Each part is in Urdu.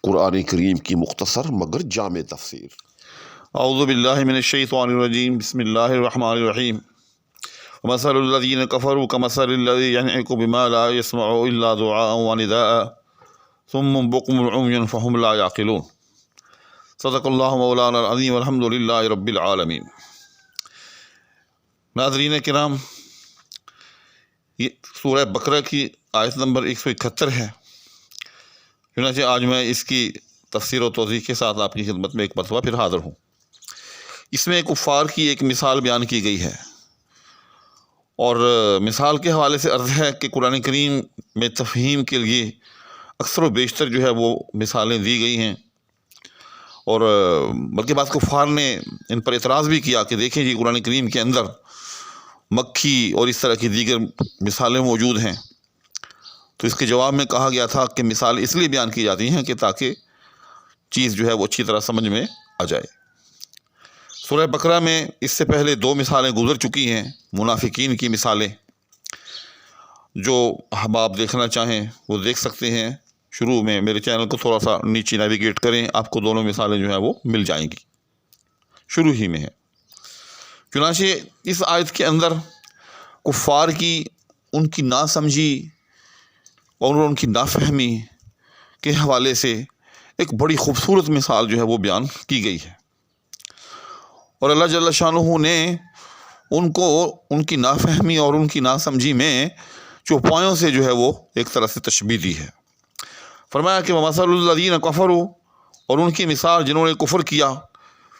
قرآن کریم کی مختصر مگر جامع تفسیر۔ اعوذ باللہ من الشیطان الرجیم، بسم اللہ الرحمن الرحیم۔ ومثل الذین کفروا کمثل الذی ینعق بما لا يسمع الا دعاء ونداء ثم بکم عمی فهم لا یعقلون۔ صدق اللہ مولانا العظیم، والحمد للہ رب العالمین۔ ناظرین کرام، یہ سورہ بقرہ کی آیت نمبر 171 ہے۔ چنانچہ آج میں اس کی تفسیر و توضیح کے ساتھ آپ کی خدمت میں ایک مرتبہ پھر حاضر ہوں۔ اس میں کفار کی ایک مثال بیان کی گئی ہے، اور مثال کے حوالے سے عرض ہے کہ قرآن کریم میں تفہیم کے لیے اکثر و بیشتر جو ہے وہ مثالیں دی گئی ہیں، اور بلکہ بعض کفار نے ان پر اعتراض بھی کیا کہ دیکھیں جی قرآن کریم کے اندر مکھی اور اس طرح کی دیگر مثالیں موجود ہیں۔ تو اس کے جواب میں کہا گیا تھا کہ مثال اس لیے بیان کی جاتی ہیں کہ تاکہ چیز جو ہے وہ اچھی طرح سمجھ میں آ جائے۔ سورہ بقرہ میں اس سے پہلے 2 مثالیں گزر چکی ہیں، منافقین کی مثالیں۔ جو احباب دیکھنا چاہیں وہ دیکھ سکتے ہیں، شروع میں میرے چینل کو تھوڑا سا نیچے نیویگیٹ کریں، آپ کو دونوں مثالیں جو ہیں وہ مل جائیں گی، شروع ہی میں ہے۔ چنانچہ اس آیت کے اندر کفار کی ان کی ناسمجھی اور ان کی نافہمی کے حوالے سے ایک بڑی خوبصورت مثال جو ہے وہ بیان کی گئی ہے، اور اللہ جل شانہ نے ان کو ان کی نافہمی اور ان کی ناسمجھی میں چوپایوں سے جو ہے وہ ایک طرح سے تشبیہ دی ہے۔ فرمایا کہ وَمَثَلُ الَّذِينَ كَفَرُوا، اور ان کی مثال جنہوں نے کفر کیا،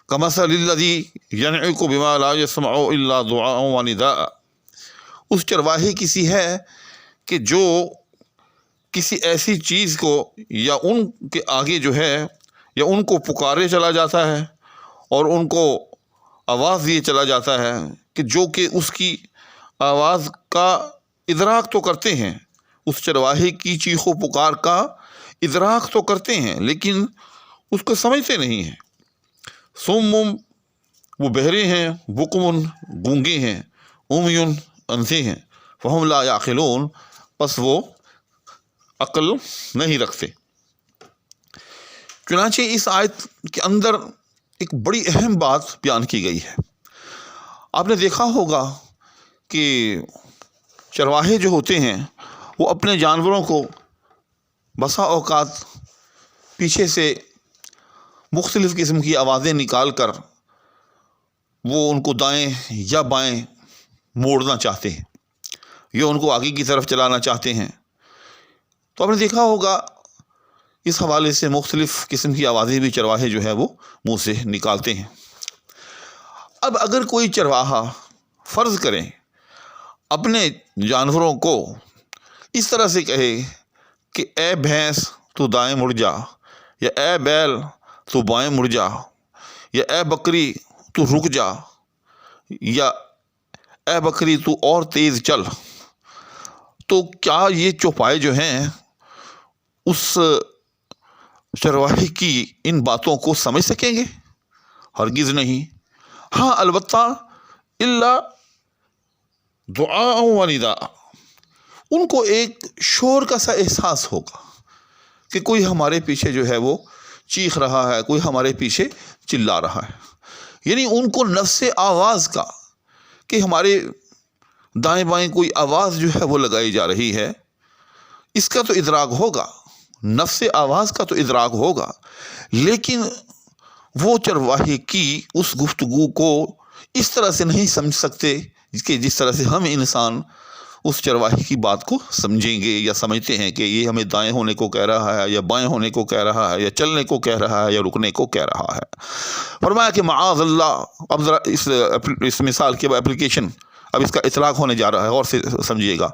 كَمَثَلِ الَّذِي يَنْعِقُ بِمَا لَا يَسْمَعُ إِلَّا دُعَاءً وَنِدَاءً، اس چرواہے کی سی ہے کہ جو کسی ایسی چیز کو یا ان کے آگے جو ہے یا ان کو پکارے چلا جاتا ہے اور ان کو آواز دیے چلا جاتا ہے کہ جو کہ اس کی آواز کا ادراک تو کرتے ہیں، اس چرواہے کی چیخ و پکار کا ادراک تو کرتے ہیں لیکن اس کو سمجھتے نہیں ہیں۔ صم، وہ بہرے ہیں، بکم، گونگے ہیں، عمی، اندھے ہیں، فہم لا یعقلون، پس وہ عقل نہیں رکھتے۔ چنانچہ اس آیت کے اندر ایک بڑی اہم بات بیان کی گئی ہے۔ آپ نے دیکھا ہوگا کہ چرواہے جو ہوتے ہیں وہ اپنے جانوروں کو بسا اوقات پیچھے سے مختلف قسم کی آوازیں نکال کر وہ ان کو دائیں یا بائیں موڑنا چاہتے ہیں یا ان کو آگے کی طرف چلانا چاہتے ہیں۔ تو آپ نے دیکھا ہوگا اس حوالے سے مختلف قسم کی آوازیں بھی چرواہے جو ہے وہ منہ سے نکالتے ہیں۔ اب اگر کوئی چرواہا فرض کریں اپنے جانوروں کو اس طرح سے کہے کہ اے بھینس تو دائیں مڑ جا، یا اے بیل تو بائیں مڑ جا، یا اے بکری تو رک جا، یا اے بکری تو اور تیز چل، تو کیا یہ چوپائے جو ہیں اس چرواہے کی ان باتوں کو سمجھ سکیں گے؟ ہرگز نہیں۔ ہاں البتہ الا دعاء و نداء، ان کو ایک شور کا سا احساس ہوگا کہ کوئی ہمارے پیچھے جو ہے وہ چیخ رہا ہے، کوئی ہمارے پیچھے چلا رہا ہے، یعنی ان کو نفس آواز کا کہ ہمارے دائیں بائیں کوئی آواز جو ہے وہ لگائی جا رہی ہے، اس کا تو ادراک ہوگا، نفس آواز کا تو ادراک ہوگا، لیکن وہ چرواہے کی اس گفتگو کو اس طرح سے نہیں سمجھ سکتے کہ جس طرح سے ہم انسان اس چرواہے کی بات کو سمجھیں گے یا سمجھتے ہیں کہ یہ ہمیں دائیں ہونے کو کہہ رہا ہے یا بائیں ہونے کو کہہ رہا ہے یا چلنے کو کہہ رہا ہے یا رکنے کو کہہ رہا ہے۔ فرمایا کہ معاذ اللہ، اب ذرا اس مثال کے اپلیکیشن اب اس کا اطلاق ہونے جا رہا ہے، غور سے سمجھیے گا۔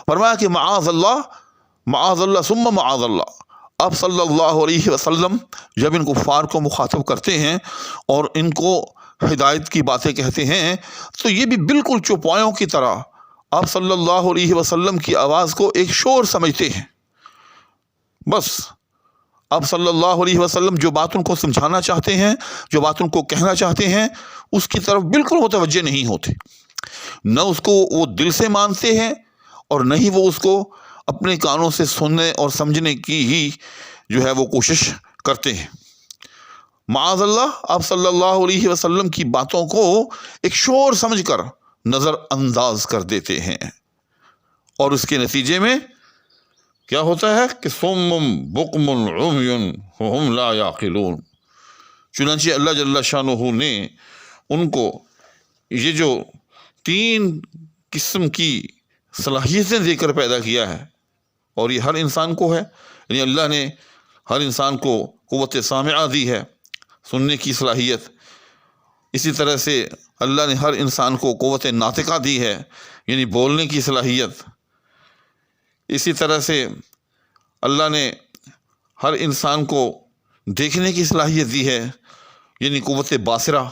فرمایا کہ معاذ اللہ ثم معاذ اللہ، آپ صلی اللہ علیہ وسلم جب ان کفار کو مخاطب کرتے ہیں اور ان کو ہدایت کی باتیں کہتے ہیں تو یہ بھی بالکل چوپایوں کی طرح آپ صلی اللہ علیہ وسلم کی آواز کو ایک شور سمجھتے ہیں۔ بس آپ صلی اللہ علیہ وسلم جو بات ان کو سمجھانا چاہتے ہیں، جو بات ان کو کہنا چاہتے ہیں، اس کی طرف بالکل متوجہ نہیں ہوتے، نہ اس کو وہ دل سے مانتے ہیں اور نہ ہی وہ اس کو اپنے کانوں سے سننے اور سمجھنے کی ہی جو ہے وہ کوشش کرتے ہیں۔ معاذ اللہ آپ صلی اللہ علیہ وسلم کی باتوں کو ایک شور سمجھ کر نظر انداز کر دیتے ہیں، اور اس کے نتیجے میں کیا ہوتا ہے کہ صم بکم عمی وہم لا یعقلون۔ چنانچہ اللہ جل شانہ نے ان کو یہ جو 3 قسم کی صلاحیتیں دے کر پیدا کیا ہے، اور یہ ہر انسان کو ہے، یعنی اللہ نے ہر انسان کو قوت سامعہ دی ہے، سننے کی صلاحیت۔ اسی طرح سے اللہ نے ہر انسان کو قوت ناطقہ دی ہے، یعنی بولنے کی صلاحیت۔ اسی طرح سے اللہ نے ہر انسان کو دیکھنے کی صلاحیت دی ہے، یعنی قوت باصرہ۔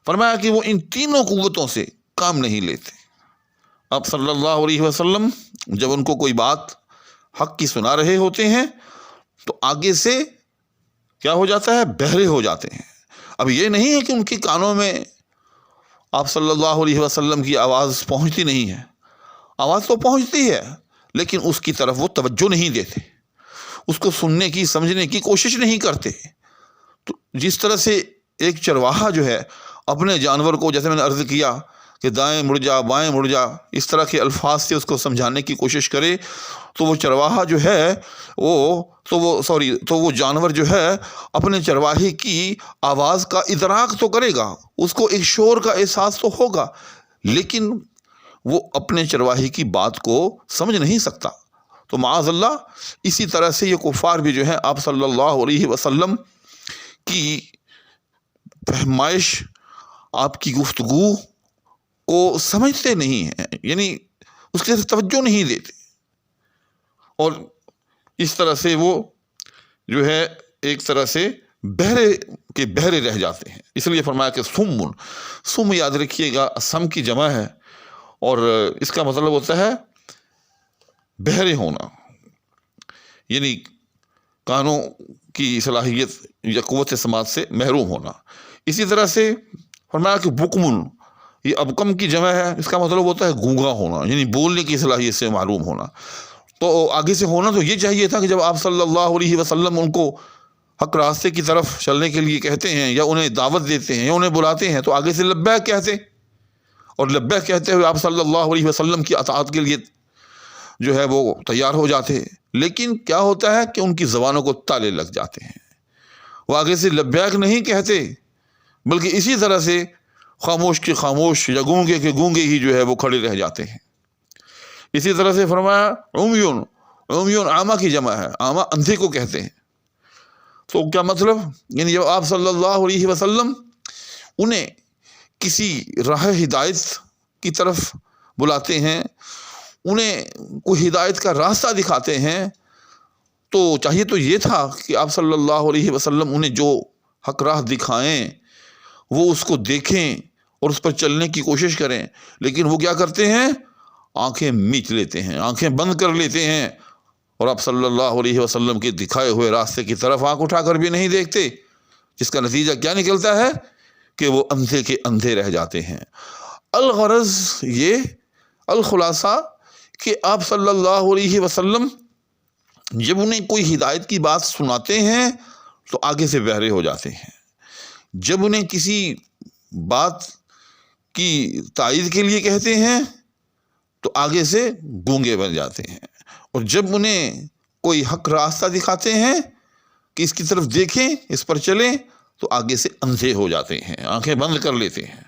فرمایا کہ وہ ان تینوں قوتوں سے کام نہیں لیتے۔ اب صلی اللہ علیہ وسلم جب ان کو کوئی بات حق کی سنا رہے ہوتے ہیں تو آگے سے کیا ہو جاتا ہے؟ بہرے ہو جاتے ہیں۔ اب یہ نہیں ہے کہ ان کے کانوں میں آپ صلی اللہ علیہ وسلم کی آواز پہنچتی نہیں ہے، آواز تو پہنچتی ہے، لیکن اس کی طرف وہ توجہ نہیں دیتے، اس کو سننے کی سمجھنے کی کوشش نہیں کرتے۔ تو جس طرح سے ایک چرواہا جو ہے اپنے جانور کو، جیسے میں نے عرض کیا کہ دائیں مڑ جا بائیں مڑ جا، اس طرح کے الفاظ سے اس کو سمجھانے کی کوشش کرے، تو وہ چرواہا جو ہے تو وہ جانور جو ہے اپنے چرواہے کی آواز کا ادراک تو کرے گا، اس کو ایک شور کا احساس تو ہوگا، لیکن وہ اپنے چرواہے کی بات کو سمجھ نہیں سکتا۔ تو معاذ اللہ اسی طرح سے یہ کفار بھی جو ہے آپ صلی اللہ علیہ وسلم کی فہمائش، آپ کی گفتگو کو سمجھتے نہیں ہیں، یعنی اس کے توجہ نہیں دیتے، اور اس طرح سے وہ جو ہے ایک طرح سے بہرے رہ جاتے ہیں۔ اس لیے فرمایا کہ سم یاد رکھیے گا، سم کی جمع ہے، اور اس کا مطلب ہوتا ہے بہرے ہونا، یعنی کانوں کی صلاحیت یا قوت سماعت سے محروم ہونا۔ اسی طرح سے فرمایا کہ بکمن، یہ ابکم کی جمع ہے، اس کا مطلب ہوتا ہے گونگا ہونا، یعنی بولنے کی صلاحیت سے محروم ہونا۔ تو آگے سے ہونا تو یہ چاہیے تھا کہ جب آپ صلی اللہ علیہ وسلم ان کو حق راستے کی طرف چلنے کے لیے کہتے ہیں، یا انہیں دعوت دیتے ہیں، یا انہیں بلاتے ہیں، تو آگے سے لبیک کہتے، اور لبیک کہتے ہوئے آپ صلی اللہ علیہ وسلم کی اطاعت کے لیے جو ہے وہ تیار ہو جاتے۔ لیکن کیا ہوتا ہے کہ ان کی زبانوں کو تالے لگ جاتے ہیں، وہ آگے سے لبیک نہیں کہتے، بلکہ اسی طرح سے خاموش کے خاموش یا گونگے کے گونگے ہی جو ہے وہ کھڑے رہ جاتے ہیں۔ اسی طرح سے فرمایا عمیون عامہ کی جمع ہے، عامہ اندھے کو کہتے ہیں۔ تو کیا مطلب؟ یعنی جب آپ صلی اللہ علیہ وسلم انہیں کسی راہ ہدایت کی طرف بلاتے ہیں، انہیں کوئی ہدایت کا راستہ دکھاتے ہیں، تو چاہیے تو یہ تھا کہ آپ صلی اللہ علیہ وسلم انہیں جو حق راہ دکھائیں وہ اس کو دیکھیں اور اس پر چلنے کی کوشش کریں، لیکن وہ کیا کرتے ہیں؟ آنکھیں میچ لیتے ہیں، آنکھیں بند کر لیتے ہیں، اور آپ صلی اللہ علیہ وسلم کے دکھائے ہوئے راستے کی طرف آنکھ اٹھا کر بھی نہیں دیکھتے، جس کا نتیجہ کیا نکلتا ہے کہ وہ اندھے کے اندھے رہ جاتے ہیں۔ الغرض یہ، الخلاصہ، کہ آپ صلی اللہ علیہ وسلم جب انہیں کوئی ہدایت کی بات سناتے ہیں تو آگے سے بہرے ہو جاتے ہیں، جب انہیں کسی بات کی تائید کے لیے کہتے ہیں تو آگے سے گونگے بن جاتے ہیں، اور جب انہیں کوئی حق راستہ دکھاتے ہیں کہ اس کی طرف دیکھیں، اس پر چلیں، تو آگے سے اندھے ہو جاتے ہیں، آنکھیں بند کر لیتے ہیں۔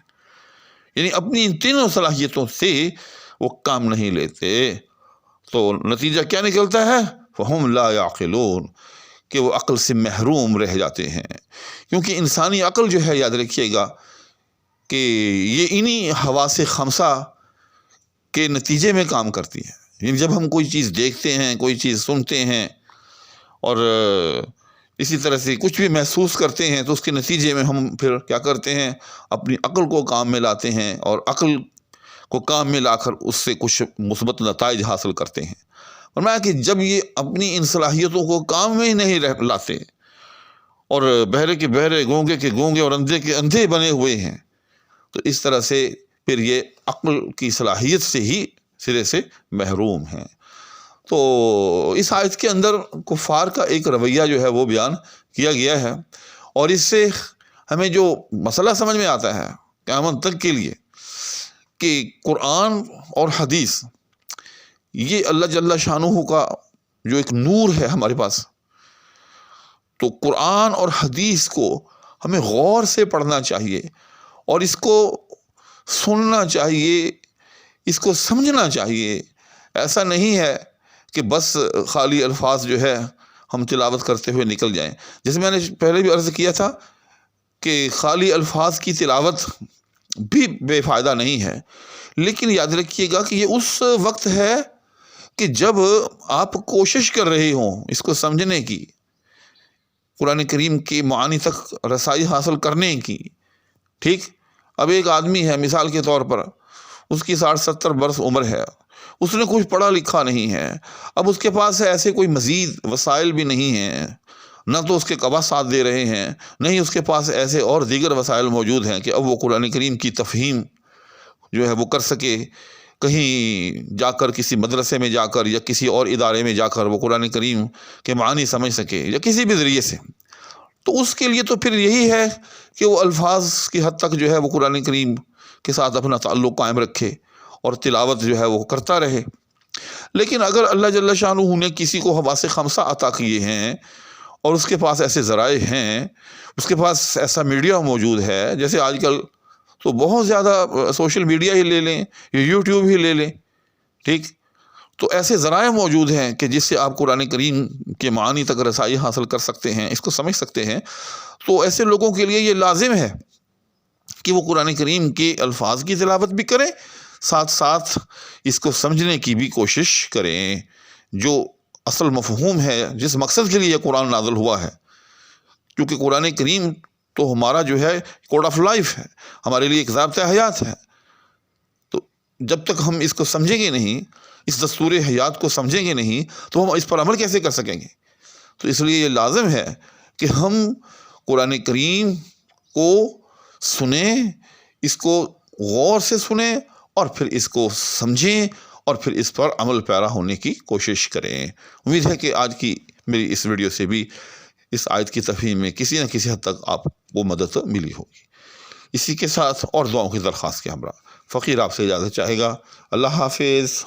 یعنی اپنی ان تینوں صلاحیتوں سے وہ کام نہیں لیتے، تو نتیجہ کیا نکلتا ہے؟ فَهُمْ لَا يَعْقِلُونَ، کہ وہ عقل سے محروم رہ جاتے ہیں۔ کیونکہ انسانی عقل جو ہے، یاد رکھیے گا کہ یہ انہی حواس خمسہ کے نتیجے میں کام کرتی ہے۔ یعنی جب ہم کوئی چیز دیکھتے ہیں، کوئی چیز سنتے ہیں، اور اسی طرح سے کچھ بھی محسوس کرتے ہیں، تو اس کے نتیجے میں ہم پھر کیا کرتے ہیں؟ اپنی عقل کو کام میں لاتے ہیں، اور عقل کو کام میں لا کر اس سے کچھ مثبت نتائج حاصل کرتے ہیں۔ فرمایا کہ جب یہ اپنی ان صلاحیتوں کو کام میں ہی نہیں لاتے، اور بہرے کے بہرے، گونگے کے گونگے، اور اندھے کے اندھے بنے ہوئے ہیں، تو اس طرح سے پھر یہ عقل کی صلاحیت سے ہی سرے سے محروم ہیں۔ تو اس آیت کے اندر کفار کا ایک رویہ جو ہے وہ بیان کیا گیا ہے، اور اس سے ہمیں جو مسئلہ سمجھ میں آتا ہے قیامت تک کے لیے کہ قرآن اور حدیث یہ اللہ جل شانہ کا جو ایک نور ہے ہمارے پاس، تو قرآن اور حدیث کو ہمیں غور سے پڑھنا چاہیے اور اس کو سننا چاہیے، اس کو سمجھنا چاہیے۔ ایسا نہیں ہے کہ بس خالی الفاظ جو ہے ہم تلاوت کرتے ہوئے نکل جائیں۔ جیسے میں نے پہلے بھی عرض کیا تھا کہ خالی الفاظ کی تلاوت بھی بے فائدہ نہیں ہے، لیکن یاد رکھیے گا کہ یہ اس وقت ہے کہ جب آپ کوشش کر رہے ہوں اس کو سمجھنے کی، قرآن کریم کے معانی تک رسائی حاصل کرنے کی۔ ٹھیک، اب ایک آدمی ہے مثال کے طور پر، اس کی 60-70 برس عمر ہے، اس نے کچھ پڑھا لکھا نہیں ہے، اب اس کے پاس ایسے کوئی مزید وسائل بھی نہیں ہیں، نہ تو اس کے قبا ساتھ دے رہے ہیں، نہ ہی اس کے پاس ایسے اور دیگر وسائل موجود ہیں کہ اب وہ قرآن کریم کی تفہیم جو ہے وہ کر سکے، کہیں جا کر کسی مدرسے میں جا کر یا کسی اور ادارے میں جا کر وہ قرآن کریم کے معنی سمجھ سکے یا کسی بھی ذریعے سے۔ تو اس کے لیے تو پھر یہی ہے کہ وہ الفاظ کی حد تک جو ہے وہ قرآن کریم کے ساتھ اپنا تعلق قائم رکھے اور تلاوت جو ہے وہ کرتا رہے۔ لیکن اگر اللہ جل شانہ نے کسی کو حواس خمسہ عطا کیے ہیں اور اس کے پاس ایسے ذرائع ہیں، اس کے پاس ایسا میڈیا موجود ہے، جیسے آج کل تو بہت زیادہ سوشل میڈیا ہی لے لیں یا یوٹیوب ہی لے لیں، ٹھیک، تو ایسے ذرائع موجود ہیں کہ جس سے آپ قرآن کریم کے معانی تک رسائی حاصل کر سکتے ہیں، اس کو سمجھ سکتے ہیں۔ تو ایسے لوگوں کے لیے یہ لازم ہے کہ وہ قرآن کریم کے الفاظ کی تلاوت بھی کریں، ساتھ ساتھ اس کو سمجھنے کی بھی کوشش کریں، جو اصل مفہوم ہے، جس مقصد کے لیے یہ قرآن نازل ہوا ہے۔ کیونکہ قرآن کریم تو ہمارا جو ہے کوڈ آف لائف ہے، ہمارے لیے ایک ضابطۂ حیات ہے۔ تو جب تک ہم اس کو سمجھیں گے نہیں، اس دستور حیات کو سمجھیں گے نہیں، تو ہم اس پر عمل کیسے کر سکیں گے؟ تو اس لیے یہ لازم ہے کہ ہم قرآن کریم کو سنیں، اس کو غور سے سنیں اور پھر اس کو سمجھیں اور پھر اس پر عمل پیرا ہونے کی کوشش کریں۔ امید ہے کہ آج کی میری اس ویڈیو سے بھی اس آیت کی تفہیم میں کسی نہ کسی حد تک آپ کو مدد ملی ہوگی۔ اسی کے ساتھ اور دعاؤں کی درخواست کے ہمراہ فقیر آپ سے اجازت چاہے گا۔ اللہ حافظ۔